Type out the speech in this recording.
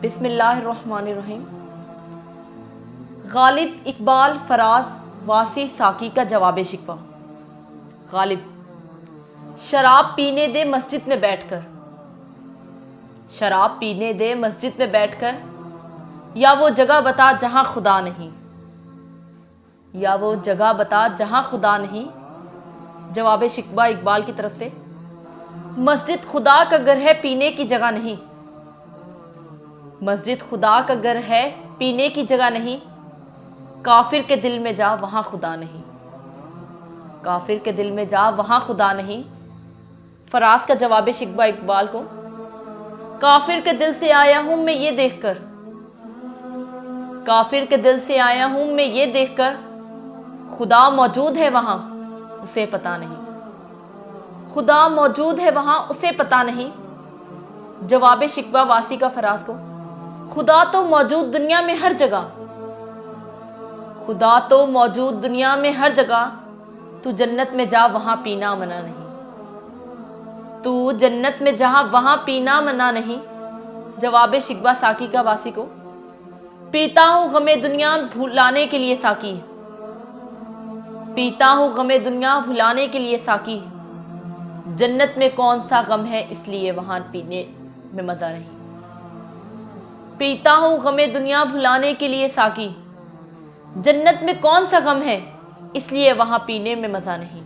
बिस्मिल्लाहिर्रहमानिर्रहीम। गालिब, इकबाल, फराज, वासी, साकी का जवाब शिकवा। गालिब, शराब पीने दे मस्जिद में बैठकर, शराब पीने दे मस्जिद में बैठकर, या वो जगह बता जहां खुदा नहीं, या वो जगह बता जहां खुदा नहीं। जवाब शिकवा इकबाल की तरफ से, मस्जिद खुदा का घर है, पीने की जगह नहीं। मस्जिद खुदा का घर है, पीने की जगह नहीं। काफिर के दिल में जा वहां खुदा नहीं, काफिर के दिल में जा वहां खुदा नहीं। फराज का जवाब शिकवा इकबाल को, काफिर के दिल से आया हूं मैं ये देखकर, काफिर के दिल से आया हूं मैं ये देखकर, खुदा मौजूद है वहां उसे पता नहीं, खुदा मौजूद है वहां उसे पता नहीं। जवाब शिकवा वासी का फराज को, खुदा तो मौजूद दुनिया में हर जगह, खुदा तो मौजूद दुनिया में हर जगह, तू जन्नत में जा वहां पीना मना नहीं, तू जन्नत में जहां वहां पीना मना नहीं। जवाब शिकवा साकी का वासी को, पीता हूं गमे दुनिया भुलाने के लिए साकी, पीता हूं गमे दुनिया भुलाने के लिए साकी, जन्नत में कौन सा गम है इसलिए वहां पीने में मजा नहीं। पीता हूं गमे दुनिया भुलाने के लिए साकी, जन्नत में कौन सा गम है इसलिए वहां पीने में मजा नहीं।